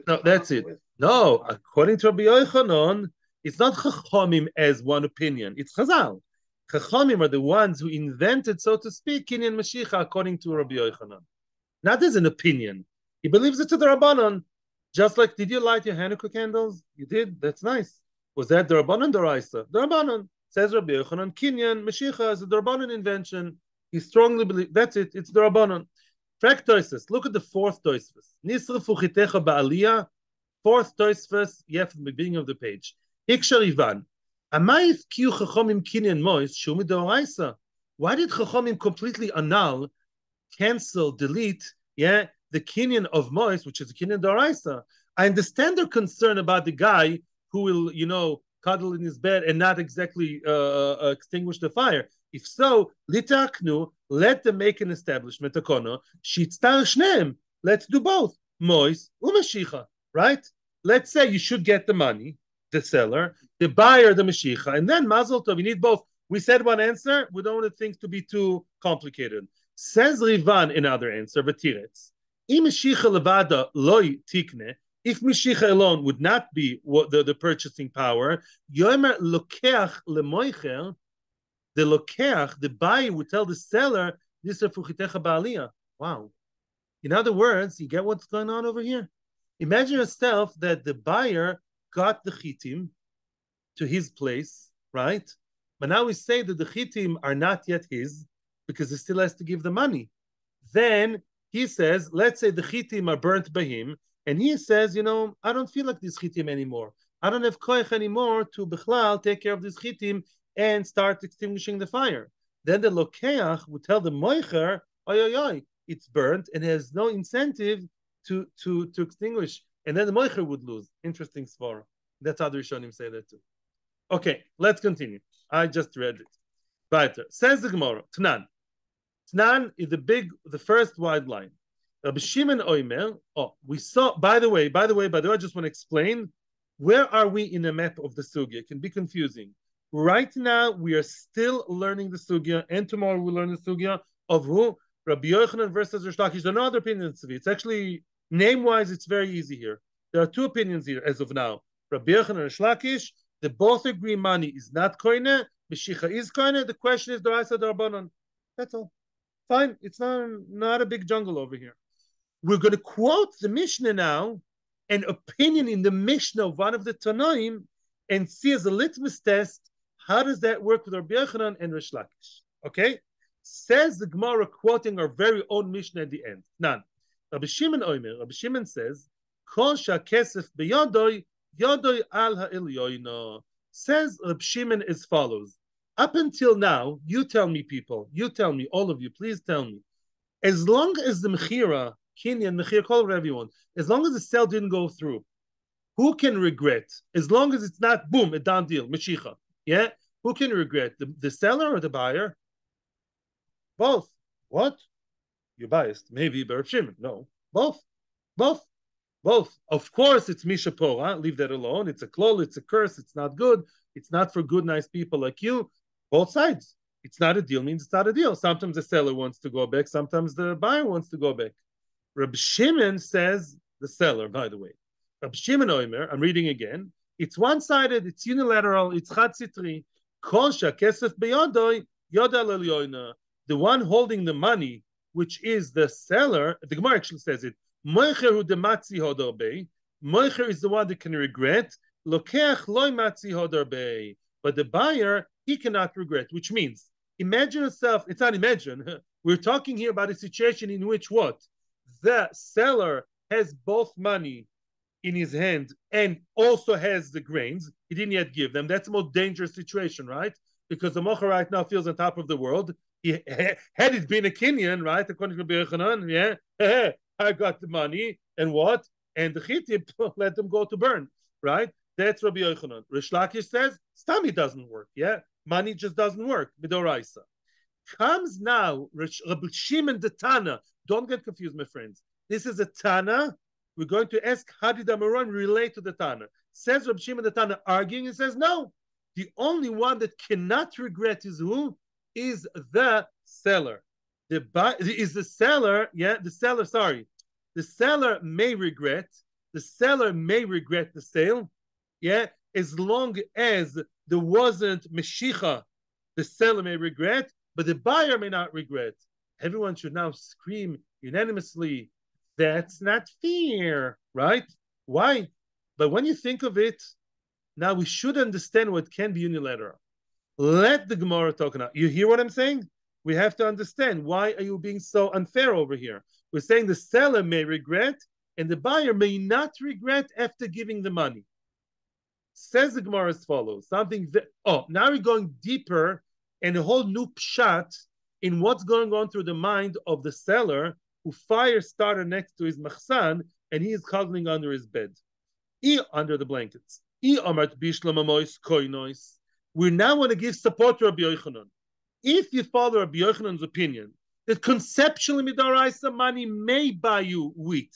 No, that's it. No, according to Rabbi Yochanan, it's not Chachamim as one opinion. It's Chazal. Chachamim are the ones who invented, so to speak, Kinyan Mashiach, according to Rabbi Yochanan. Not as an opinion. He believes it's to the Rabbanon. Just like, did you light your Hanukkah candles? You did? That's nice. Was that the Rabbanon or Raisa? The Rabbanon. Says Rabbi Yochanan, Kinyan Mashiach is a Rabbanon invention. He strongly believes, that's it, it's the Rabbanon. Frak Tosfos, look at the fourth Tosfos. Nisrafu chitecha ba'aliyah, fourth Tosfos, yeah, from the beginning of the page. Ikshar Ivan, amayif kiyu chachomim kinyan mois shumi deoraisa. Why did chachomim completely annul, cancel, delete, yeah, the kinyan of mois, which is a kinyan deoraisa? I understand their concern about the guy who will, cuddle in his bed and not exactly extinguish the fire. If so, litaknu, let them make an establishment, akono, shitztar shneim, let's do both, mois u'mashicha, right? Let's say you should get the money, the seller, the buyer, the mashicha, and then mazel tov, you need both. We said one answer, we don't want things to be too complicated. Says Rivan, another answer, v'tiretz, im mashicha levada loy tikne, if Mashiach alone would not be the purchasing power, Yomer lokeach lemoicher, the lokeach, the buyer would tell the seller, this is fuchitecha ba'aliyah. Wow. In other words, you get what's going on over here? Imagine yourself that the buyer got the chitim to his place, right? But now we say that the chitim are not yet his because he still has to give the money. Then he says, let's say the chitim are burnt by him, and he says, I don't feel like this chitim anymore. I don't have koich anymore to bichlal take care of this chitim and start extinguishing the fire. Then the lokeach would tell the moicher, oy, it's burnt and has no incentive to extinguish. And then the moicher would lose. Interesting svara. That's how the Rishonim say that too. Okay, let's continue. I just read it. Weiter. Says the Gemara, Tnan. Tnan is the first wide line. Rabbi Shimon Oimer. We saw, by the way, I just want to explain, where are we in the map of the sugya? It can be confusing. Right now, we are still learning the sugya, and tomorrow we'll learn the sugya of who? Rabbi Yochanan versus Raish Lakish. There are no other opinions of it. It's actually, name-wise, it's very easy here. There are two opinions here as of now. Rabbi Yochanan and Raish Lakish, they both agree money is not koine, Meshicha is koine. The question is, D'oraisa D'Rabbanan. That's all. Fine. It's not a big jungle over here. We're going to quote the Mishnah now, an opinion in the Mishnah of one of the Tanoim, and see as a litmus test, how does that work with Rabbi Yochanan and Raish Lakish? Okay? Says the Gemara, quoting our very own Mishnah at the end. None. Rabbi Shimon Oimer, Rabbi Shimon says, Kol sha'kesef beyodoi, yodoi al ha'ilyoino. Says Rabbi Shimon as follows. Up until now, you tell me, people, all of you, please tell me, as long as the Mechira, Kinyan, Mechir, call it whatever you want, as long as the sale didn't go through, who can regret? As long as it's not, boom, a done deal, Mashicha. Yeah? Who can regret? The seller or the buyer? Both. What? You're biased. Maybe Baruch Shimon. No. Both. Of course, it's Mishapora. Leave that alone. It's a klol, it's a curse, it's not good. It's not for good, nice people like you. Both sides. It's not a deal means it's not a deal. Sometimes the seller wants to go back. Sometimes the buyer wants to go back. Rabbi Shimon says, the seller, by the way. Rabbi Shimon Oimer, I'm reading again. It's one-sided, it's unilateral, it's chad-sitri. Kol sha'kesef beyodoi, yoda l'elyoina. The one holding the money, which is the seller, the Gemara actually says it, moicher hu dematzi hodor bei. Moicher is the one that can regret. Lokeach loy matzi hodor bei. But the buyer, he cannot regret, which means, imagine yourself, it's not imagine, We're talking here about a situation in which what? The seller has both money in his hand and also has the grains. He didn't yet give them. That's a more dangerous situation, right? Because the mocher right now feels on top of the world. Had it been a Kenyan, right? According to Yochanan, yeah, I got the money and what? And the chitim let them go to burn, right? That's Rabbi Yochanan. Rish Lakish says, Stami doesn't work, yeah? Money just doesn't work, midoraisa. Comes now, Rabbi Shimon the Tana. Don't get confused, my friends. This is a Tana. We're going to ask how did Amaron relate to the Tana. Says Rabbi Shimon the Tana arguing, and says, no. The only one that cannot regret is who? Is the seller. Is the seller, yeah, the seller, sorry. The seller may regret. The seller may regret the sale, yeah, as long as there wasn't Meshicha, the seller may regret, but the buyer may not regret. Everyone should now scream unanimously, that's not fair, right? Why? But when you think of it, now we should understand what can be unilateral. Let the Gemara talk now. You hear what I'm saying? We have to understand, why are you being so unfair over here? We're saying the seller may regret and the buyer may not regret after giving the money. Says the Gemara as follows. Now we're going deeper and a whole new pshat in what's going on through the mind of the seller who fire started next to his machsan and he is cuddling under his bed. Under the blankets. We now want to give support to Rabbi Yochanan. If you follow Rabbi Yochanan's opinion that conceptually midaraisa money may buy you wheat,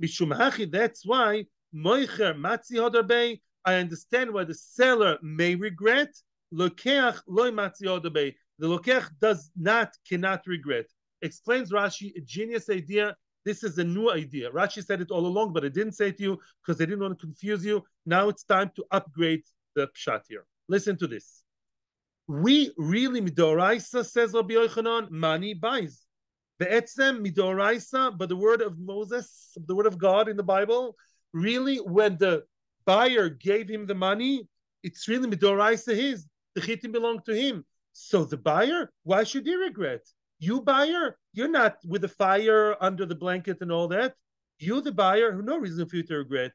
mishum hachi, that's why moicher matzi hodarbei. I understand why the seller may regret. Lokeach loy matzi hodarbei. The lokeach cannot regret. Explains Rashi, a genius idea. This is a new idea. Rashi said it all along, but I didn't say it to you because I didn't want to confuse you. Now it's time to upgrade the pshat here. Listen to this. We really midoraisa, says Rabbi Yochanan, money buys. Be'etzem midoraisa, but the word of Moses, the word of God in the Bible, really when the buyer gave him the money, it's really midoraisa his. The chitim belong to him. So the buyer, why should he regret? You buyer, you're not with the fire under the blanket and all that. You, the buyer, no reason for you to regret.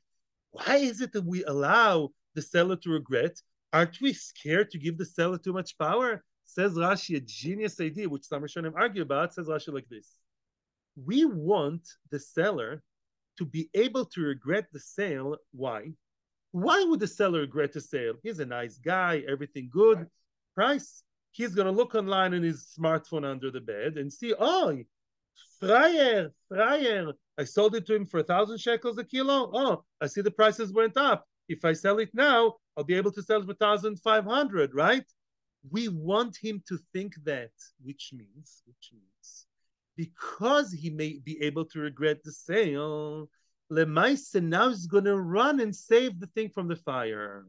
Why is it that we allow the seller to regret? Aren't we scared to give the seller too much power? Says Rashi, a genius idea, which some Rishonim argue about, says Rashi like this. We want the seller to be able to regret the sale. Why? Why would the seller regret the sale? He's a nice guy, everything good. Price. He's going to look online on his smartphone under the bed and see, oh, Freier, I sold it to him for 1,000 shekels a kilo. Oh, I see the prices went up. If I sell it now, I'll be able to sell it for 1,500, right? We want him to think that, which means, because he may be able to regret the sale, Lemaisa now is going to run and save the thing from the fire.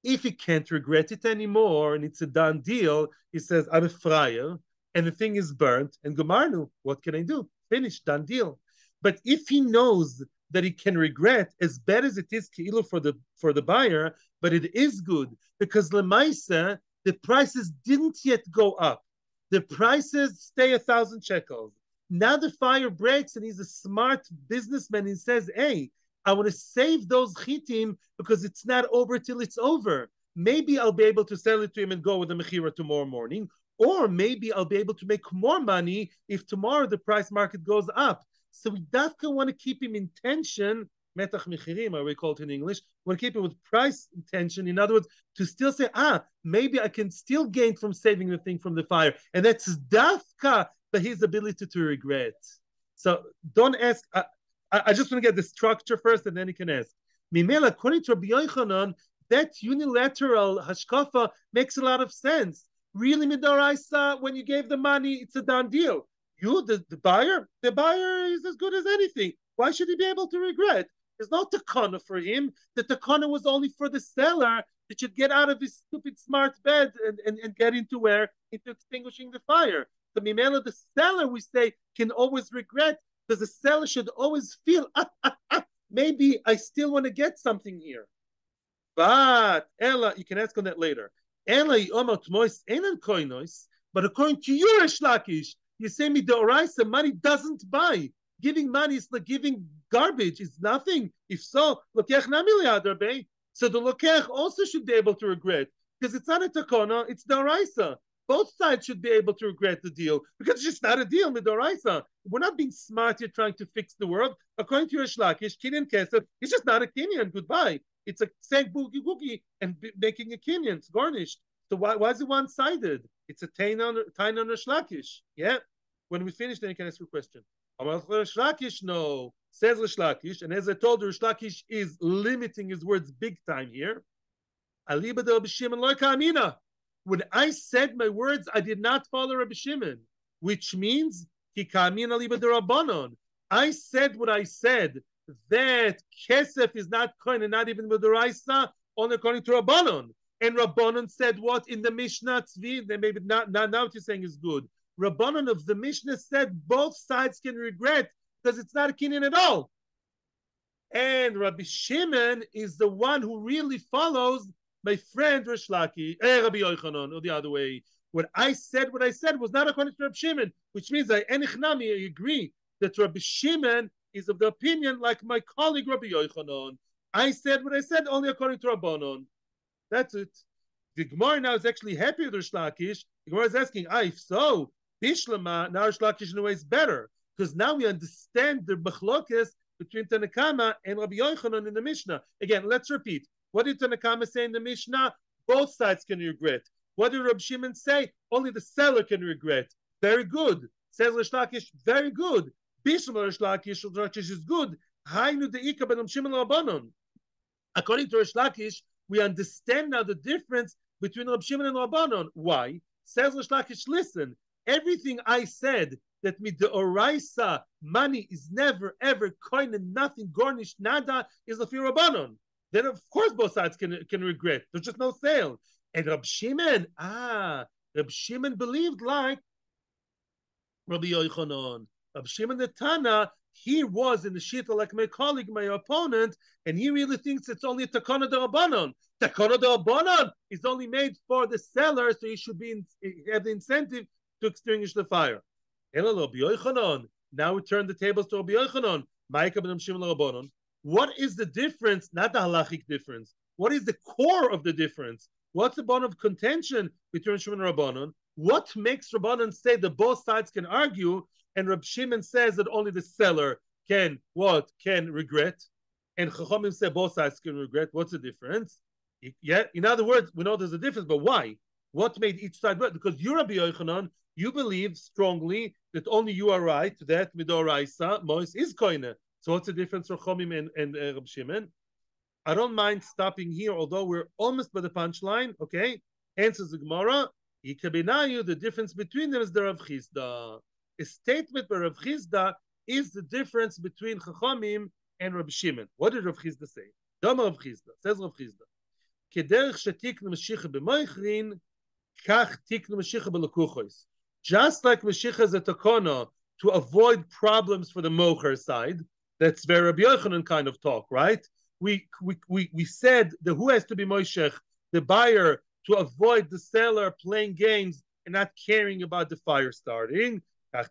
If he can't regret it anymore and it's a done deal, he says, I'm a friar, and the thing is burnt, and Gomarnu, what can I do? Finished, done deal. But if he knows that he can regret, as bad as it is keilu for the buyer, but it is good, because Lemaisa, the prices didn't yet go up. The prices stay 1,000 shekels. Now the fire breaks and he's a smart businessman. He says, hey, I want to save those chitim because it's not over till it's over. Maybe I'll be able to sell it to him and go with the mechira tomorrow morning. Or maybe I'll be able to make more money if tomorrow the price market goes up. So we definitely want to keep him in tension, metach mechirim, I call it in English. We want to keep it with price tension. In other words, to still say, maybe I can still gain from saving the thing from the fire. And that's dafka, but his ability to regret. So don't ask. I just want to get the structure first, and then you can ask. Mimela, according to Rabbi Yochanan, that unilateral hashkafa makes a lot of sense. Really, midoraisa, when you gave the money, it's a done deal. You, the buyer is as good as anything. Why should he be able to regret? There's no takana for him. The takana was only for the seller that should get out of his stupid smart bed and get into extinguishing the fire. The mimela, the seller, we say, can always regret, because the seller should always feel, maybe I still want to get something here. But Ella, you can ask on that later. Ella, but according to your Lakish, You say me the oraisa, money doesn't buy. Giving money is like giving garbage. It's nothing. If so, lokech namili adarbe. So the lokech also should be able to regret because it's not a takona, it's the oraisa. Both sides should be able to regret the deal because it's just not a deal with the oraisa. We're not being smart here trying to fix the world. According to Rish Lakish, kinyan kesef, it's just not a kinyan. Goodbye. It's a saying boogie woogie and making a kinyan. It's garnished. So why is it one-sided? It's a tain on Rish Lakish. Yeah. When we finish, then you can ask your question. Rish Lakish, no. Says Rish Lakish, and as I told you, Rish Lakish is limiting his words big time here. Aliba de Rabbi Shimon loika amina. When I said my words, I did not follow Rabbi Shimon, which means ki kamin aliba de Rabbanon. I said what I said, that kesef is not coin and not even with the raisa, only according to Rabbanon. And Rabbanon said what in the Mishnah Tzvi, then maybe now what you're saying is good. Rabbanon of the Mishnah said both sides can regret because it's not a kinyan at all. And Rabbi Shimon is the one who really follows my friend Rish Lakish, Rabbi Yochanan, or the other way. What I said was not according to Rabbi Shimon, which means I agree that Rabbi Shimon is of the opinion like my colleague Rabbi Yochanan. I said what I said only according to Rabbanon. That's it. The Gemara now is actually happy with Rish Lakish. The Gemara is asking, if so, Bishlama, now Rish Lakish in a way is better. Because now we understand the machlokes between Tanakama and Rabbi Yochanan in the Mishnah. Again, let's repeat. What did Tanakama say in the Mishnah? Both sides can regret. What did Rabbi Shimon say? Only the seller can regret. Very good. Says Rish Lakish, very good. Bishlama Rish Lakish is good. Hainu de'ika ben Shimon Rabbanon. According to Rish Lakish, we understand now the difference between Rabbi Shimon and Rabbanon. Why? Says Rish Lakish, listen, everything I said that oraisa money is never ever coin and nothing garnished nada is a fear Rabbanon. Then of course both sides can regret. There's just no sale. And Rabbi Shimon, Rabbi Shimon believed like Rabbi Yochanan. Rabbi Shimon the Tana, he was in the shita like my colleague, my opponent, and he really thinks it's only a takana de Rabbanon. Takana de Rabbanon is only made for the seller, so he should have the incentive to extinguish the fire. Now we turn the tables to Rabbi Yochanan. What is the difference? Not the halachic difference. What is the core of the difference? What's the bone of contention between Shimon and Rabbanon? What makes Rabbanon say that both sides can argue, and Rab Shimon says that only the seller can regret, and Chachamim say both sides can regret? What's the difference? Yeah, in other words, we know there's a difference, but why? What made each side right? Because you, Rabbi Yochanan, you believe strongly that only you are right, that midoraisa mois is koine. So what's the difference for Chachamim and Rab Shimon? I don't mind stopping here, although we're almost by the punchline. Okay, answers the Gemara. The difference between them is the Rav Chisda. A statement by Rav Chisda is the difference between Chachamim and Rabbi Shimon. What did Rav Chisda say? Dama Rav Chisda, says Rav Chisda. Kederich shetiknu Mashiach b'moichrin, kach tiknu Mashiach b'lekuchos. Just like Mashiach is a takona to avoid problems for the mocher side, that's very Rabbi Yochanan kind of talk, right? We said that who has to be Moshech, the buyer, to avoid the seller playing games and not caring about the fire starting. Oh,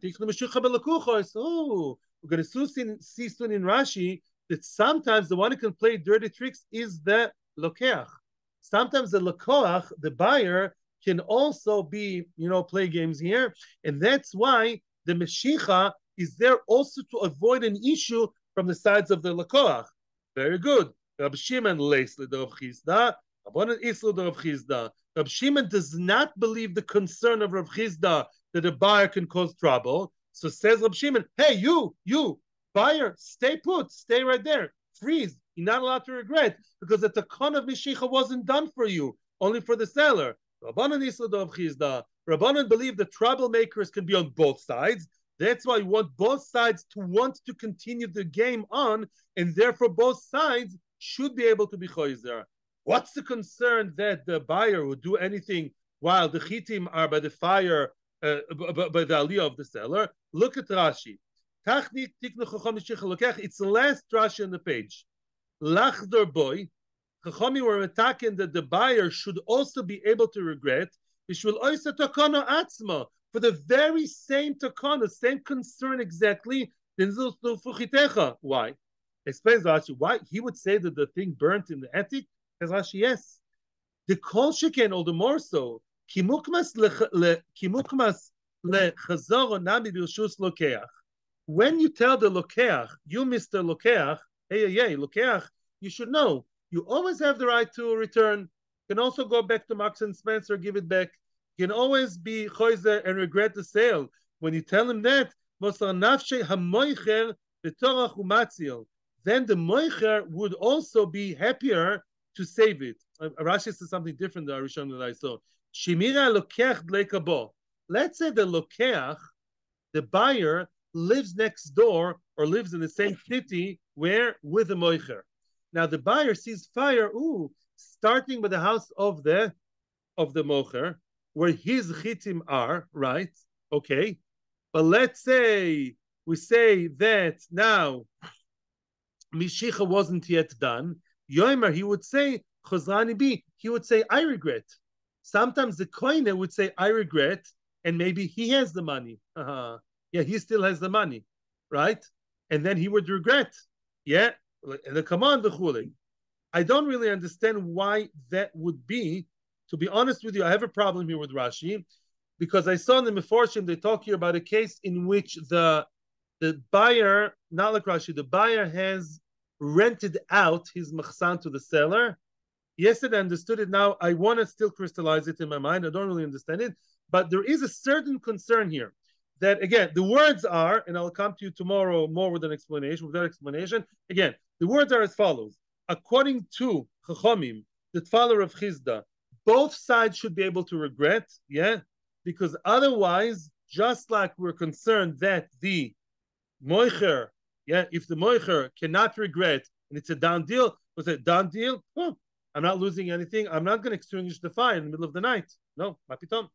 we're going to see soon in Rashi that sometimes the one who can play dirty tricks is the lokeach. Sometimes the lokeach, the buyer, can also be, play games here. And that's why the Meshicha is there also to avoid an issue from the sides of the lokeach. Very good. Rabbi Shimon leisli the Rav Chisda. Rabbi Shimon does not believe the concern of Rav Chisda that a buyer can cause trouble. So says Rabbi Shimon, hey, you, buyer, stay put, stay right there, freeze. You're not allowed to regret because the takon of Meshicha wasn't done for you, only for the seller. Rabbanan believe the troublemakers can be on both sides. That's why you want both sides to want to continue the game on, and therefore both sides should be able to be choizer. What's the concern that the buyer would do anything while the chitim are by the fire, by the aliyah of the seller? Look at Rashi. It's the last Rashi on the page. Lachdor boy, Chachami were attacking that the buyer should also be able to regret. for the very same takana, same concern exactly. Why? Explains Rashi why he would say that the thing burnt in the attic. As Rashi, yes, the kol sheken, all the more so. Kimukmas lechazor nami b'rshus lokeach. When you tell the lokeach, you Mr. Lokeach, hey, lokeach, you should know you always have the right to return. You can also go back to Marks and Spencer, give it back. You can always be choizer and regret the sale. When you tell him that, then the moicher would also be happier to save it. Rashi says something different than Arishon that I saw. Shemira lokeach dleikabo. Let's say the lokeach, the buyer, lives next door or lives in the same city where with the moicher. Now the buyer sees fire, starting with the house of the mocher, where his chitim are, right? Okay. But let's say we say that now Mishicha wasn't yet done. Yomer, he would say, Chazrani bi, he would say, I regret. Sometimes the koine would say, I regret, and maybe he has the money. Yeah, he still has the money, right? And then he would regret. Yeah, the command, the I don't really understand why that would be. To be honest with you, I have a problem here with Rashi, because I saw in the Meforshim, they talk here about a case in which the buyer, not like Rashi, the buyer has rented out his machsan to the seller. Yesterday I understood it. Now I want to still crystallize it in my mind. I don't really understand it, but there is a certain concern here that, again, the words are, and I'll come to you tomorrow more with an explanation, with that explanation. Again, the words are as follows. According to Chachamim, the father of Chizda, both sides should be able to regret, yeah, because otherwise, just like we're concerned that the moicher, yeah, if the moicher cannot regret and it's a done deal, was it a done deal? Oh, I'm not losing anything. I'm not going to extinguish the fire in the middle of the night. No, mapitom.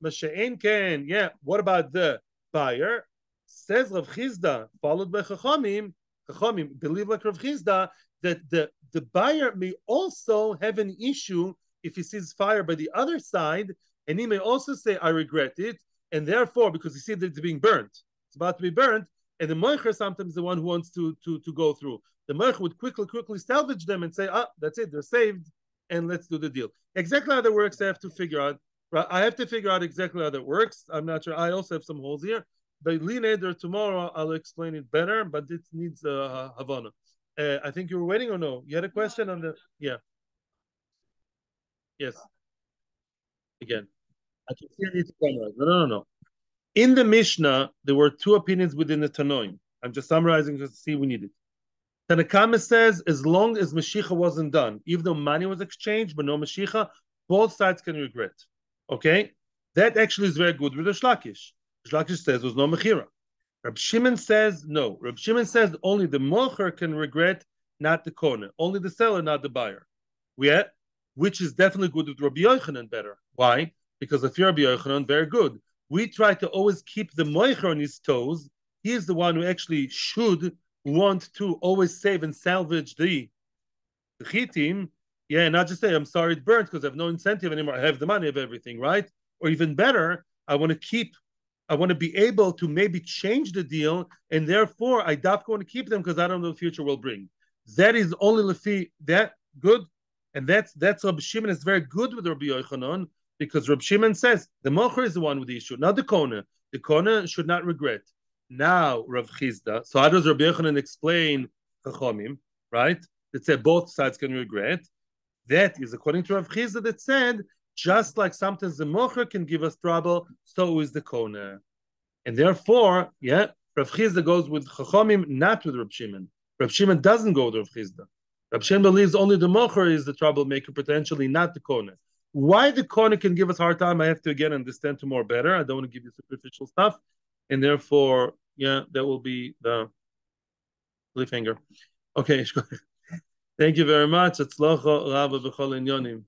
Masha'en ken, yeah. What about the buyer? Says Rav Chizda, followed by Chachamim. Chachamim believe like Rav Chizda that the buyer may also have an issue if he sees fire by the other side, and he may also say, I regret it, and therefore, because he sees that it's being burnt, it's about to be burnt, and the moicher sometimes the one who wants to go through. The moicher would quickly salvage them and say, that's it, they're saved, and let's do the deal. Exactly how that works, I have to figure out. I have to figure out exactly how that works. I'm not sure. I also have some holes here. But later tomorrow, I'll explain it better, but it needs Havana. I think you were waiting or no? You had a question on the... Yeah. Yes. Again. I can see I need to summarize. No. In the Mishnah, there were two opinions within the Tanoim. I'm just summarizing just to see we need it. Tanakama says, as long as Mashiach wasn't done, even though money was exchanged, but no Mashiach, both sides can regret. Okay? That actually is very good with the Lakish. Lakish says there was no Mechira. Rab Shimon says no. Rab Shimon says only the mocher can regret, not the koner. Only the seller, not the buyer. Which is definitely good with Rabbi Yochanan better. Why? Because if you're Rabbi Yochanan, very good. We try to always keep the mocher on his toes. He is the one who actually should want to always save and salvage the chitim. Yeah, and not just say, I'm sorry it burnt because I have no incentive anymore. I have the money, I have everything, right? Or even better, I want to be able to maybe change the deal, and therefore I don't want to keep them because I don't know the future will bring. That is only Lefi, that good, and that's Rabbi Shimon is very good with Rabbi Yochanan, because Rabbi Shimon says the mocher is the one with the issue, not the koner. The koner should not regret. Now, Rav Chizda, so how does Rabbi Yochanan explain Chachamim, right? That said both sides can regret. That is according to Rav Chizda that said, just like sometimes the mocher can give us trouble, so is the koner. And therefore, yeah, Rav Chizda goes with Chachamim, not with Rav Shimon. Rav Shimon doesn't go with Rav Chizda. Rav Shimon believes only the mocher is the troublemaker, potentially, not the koner. Why the koner can give us a hard time, I have to again understand tomorrow better. I don't want to give you superficial stuff. And therefore, yeah, that will be the cliffhanger. Okay. Thank you very much. Atzlacha Rabba b'chol inyonim.